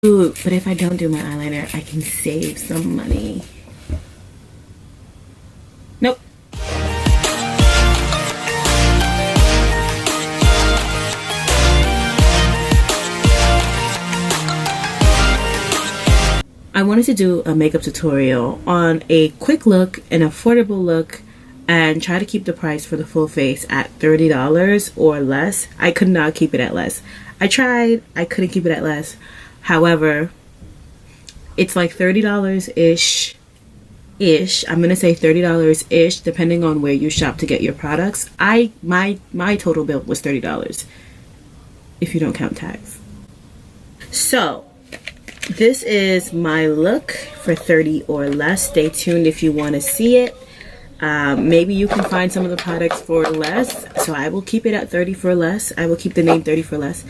Ooh, but if I don't do my eyeliner, I can save some money. Nope. I wanted to do a makeup tutorial on a quick look, an affordable look, and try to keep the price for the full face at $30 or less. I could not keep it at less. I tried, I couldn't keep it at less. However, it's like $30-ish. I'm gonna say $30-ish, depending on where you shop to get your products. My total bill was $30, if you don't count tax. So this is my look for $30 or less. Stay tuned if you want to see it. Maybe you can find some of the products for less, so I will keep it at $30 for less. I will keep the name $30 for less.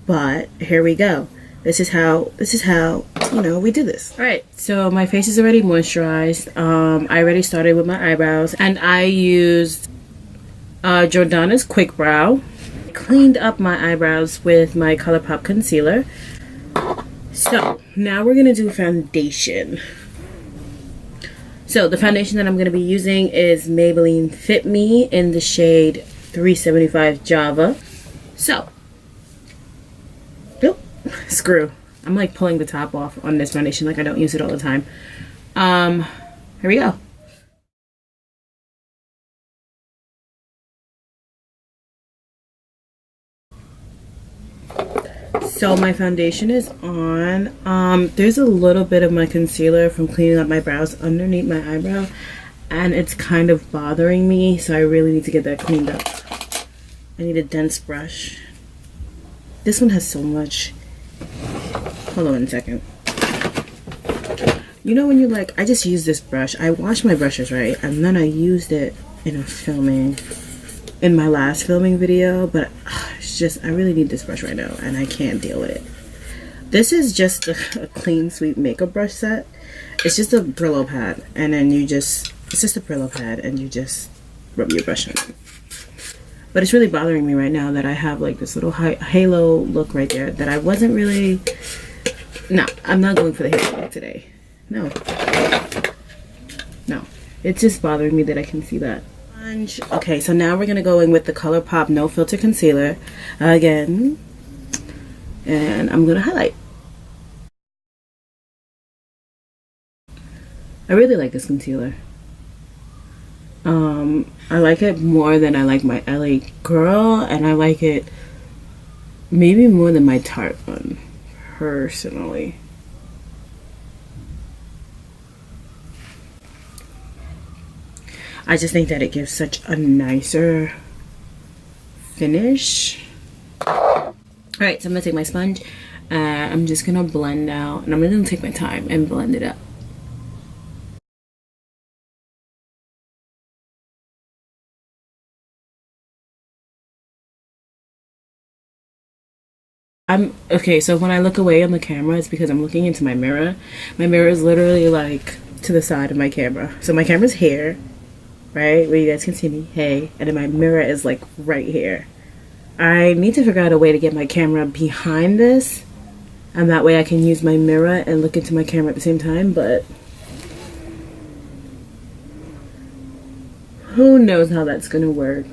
But here we go. This is how you know we do this. All right, so my face is already moisturized. I already started with my eyebrows, and I used Jordana's Quickbrow. Cleaned up my eyebrows with my ColourPop concealer. So now we're gonna do foundation. So the foundation that I'm gonna be using is Maybelline Fit Me in the shade 375 Java. So, nope, screw. I'm like pulling the top off on this foundation, like I don't use it all the time. Here we go. So my foundation is on. There's a little bit of my concealer from cleaning up my brows underneath my eyebrow, and it's kind of bothering me, so I really need to get that cleaned up. I need a dense brush. This one has so much. Hold on a second. You know when you're like, I just use this brush. I wash my brushes, right? And then I used it in my last filming video, but it's just, I really need this brush right now, and I can't deal with it. This is just a clean sweep makeup brush set. It's just a Brillo pad, and then it's just a Brillo pad, and you just rub your brush on it. But it's really bothering me right now that I have like this little halo look right there that I wasn't really. No, I'm not going for the halo look today. No, it's just bothering me that I can see that. Okay, so now we're gonna go in with the ColourPop No Filter Concealer again, and I'm gonna highlight. I really like this concealer. I like it more than I like my LA Girl, and I like it maybe more than my Tarte one, personally. I just think that it gives such a nicer finish. Alright, so I'm gonna take my sponge. I'm just gonna blend out, and I'm gonna take my time and blend it up. Okay, so when I look away on the camera, it's because I'm looking into my mirror. My mirror is literally like to the side of my camera. So my camera's here, right, where you guys can see me, hey, and then my mirror is like right here. I need to figure out a way to get my camera behind this, and that way I can use my mirror and look into my camera at the same time, but who knows how that's gonna work.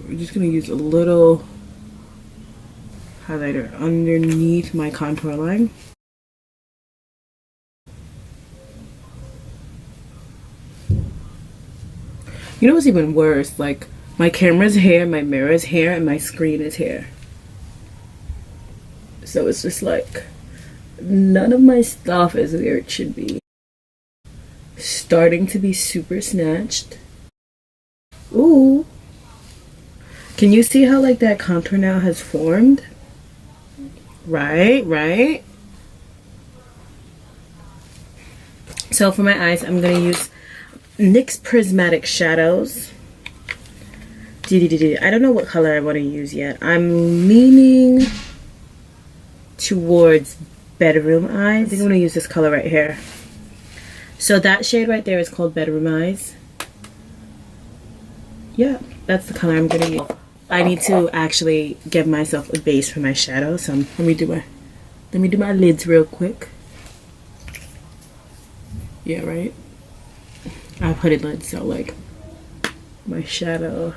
We're just gonna use a little highlighter underneath my contour line. You know what's even worse? Like, my camera's here, my mirror's here, and my screen is here. So it's just like, none of my stuff is where it should be. Starting to be super snatched. Ooh. Can you see how like that contour now has formed? Right? So for my eyes, I'm gonna use NYX Prismatic shadows. I don't know what color I want to use yet. I'm leaning towards Bedroom Eyes. I think I'm gonna use this color right here. So that shade right there is called Bedroom Eyes. yeah, that's the color I'm gonna use. I need to actually give myself a base for my shadow, so let me do my lids real quick. Yeah, right. I put it lids, so like my shadow.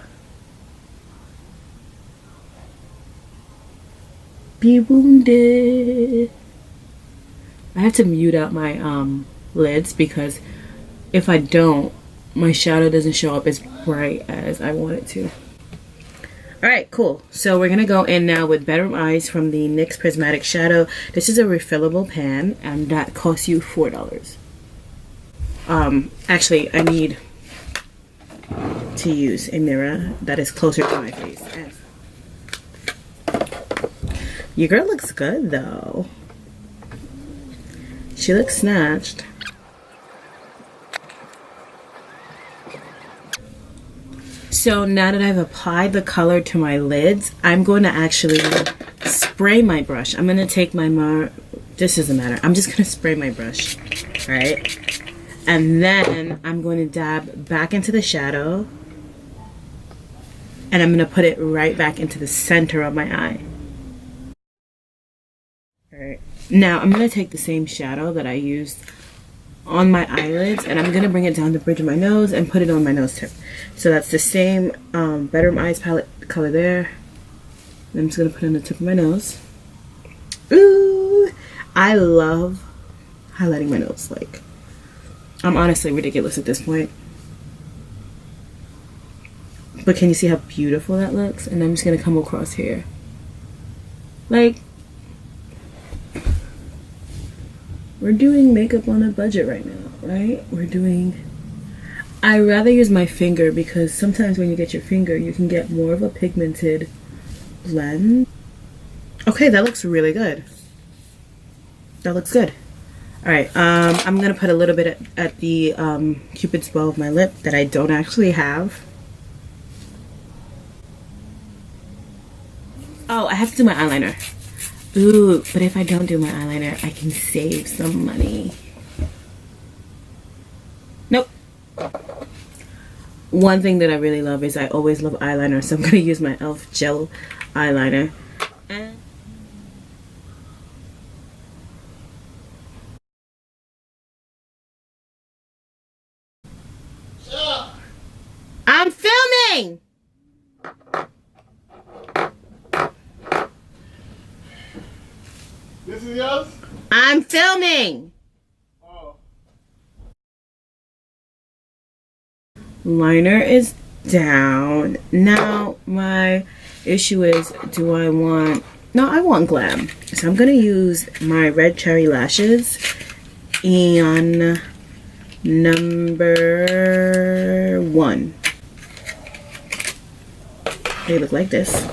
Be wounded. I have to mute out my lids because if I don't, my shadow doesn't show up as bright as I want it to. Alright, cool. So we're going to go in now with Bedroom Eyes from the NYX Prismatic Shadow. This is a refillable pan and that costs you $4. Actually, I need to use a mirror that is closer to my face. And your girl looks good though. She looks snatched. So now that I've applied the color to my lids, I'm going to actually spray my brush. I'm going to take my this doesn't matter. I'm just going to spray my brush, right? And then I'm going to dab back into the shadow. And I'm going to put it right back into the center of my eye. Alright. Now I'm going to take the same shadow that I used on my eyelids and I'm going to bring it down the bridge of my nose and put it on my nose tip. So that's the same Bedroom Eyes palette color there. And I'm just going to put it on the tip of my nose. Ooh! I love highlighting my nose. Like, I'm honestly ridiculous at this point. But can you see how beautiful that looks? And I'm just going to come across here. Like, we're doing makeup on a budget right now, right? I rather use my finger because sometimes when you get your finger, you can get more of a pigmented blend. Okay, that looks really good. That looks good. Alright, I'm going to put a little bit at the Cupid's bow of my lip that I don't actually have. Oh, I have to do my eyeliner. Ooh, but if I don't do my eyeliner, I can save some money. Nope. One thing that I really love is I always love eyeliner, so I'm going to use my e.l.f. gel eyeliner. I'm filming! This is yours? I'm filming! Oh. Liner is down. Now my issue is, do I want... No, I want glam. So I'm going to use my red cherry lashes in number 1. They look like this.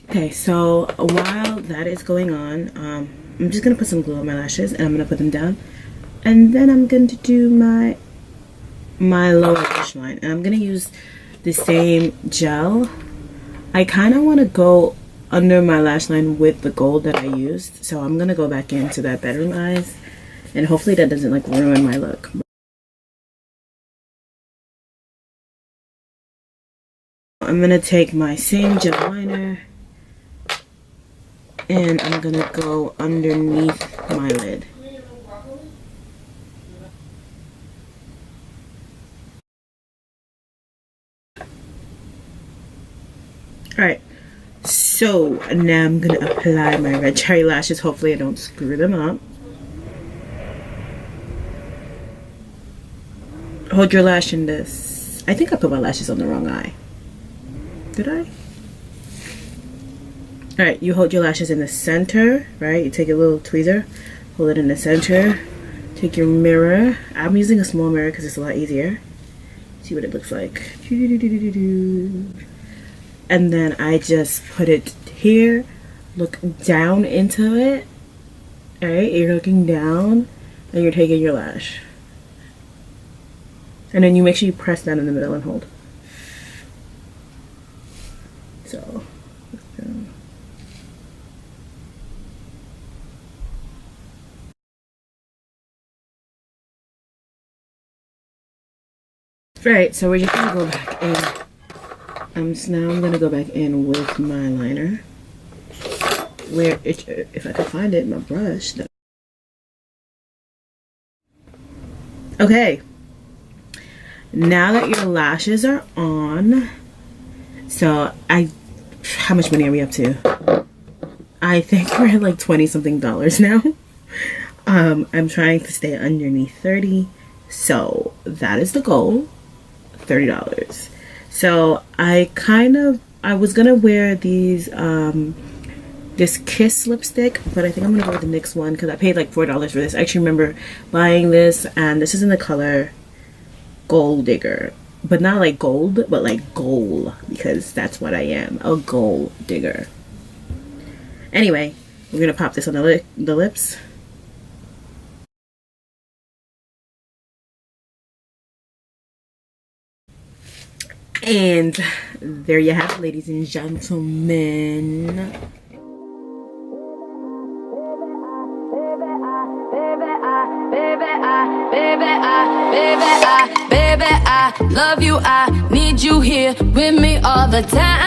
Okay, so while that is going on, I'm just going to put some glue on my lashes and I'm going to put them down. And then I'm going to do my lower lash line. And I'm going to use the same gel. I kind of want to go under my lash line with the gold that I used. So I'm going to go back into that Bedroom Eyes. And hopefully that doesn't like ruin my look. I'm going to take my same gel liner. And I'm going to go underneath my lid. Alright, so now I'm going to apply my red cherry lashes. Hopefully I don't screw them up. Hold your lash in this. I think I put my lashes on the wrong eye. Did I? Alright, you hold your lashes in the center, right? You take a little tweezer, hold it in the center. Take your mirror. I'm using a small mirror because it's a lot easier. See what it looks like. And then I just put it here. Look down into it. Alright, you're looking down and you're taking your lash. And then you make sure you press down in the middle and hold. So, Right, so we're just gonna go back in. So now I'm gonna go back in with my liner. Where if I can find it, my brush. Okay. Now that your lashes are on, so how much money are we up to? I think we're at like 20 something dollars now. I'm trying to stay underneath 30, so that is the goal, $30. So I was gonna wear these this Kiss lipstick, but I think I'm gonna go with the NYX one because I paid like $4 for this. I actually remember buying this, and this is in the color Gold Digger, but not like gold, but like gold, because that's what I am, a gold digger. Anyway, we're gonna pop this on the lips. And there you have it, ladies and gentlemen. Baby, I love you. I need you here with me all the time.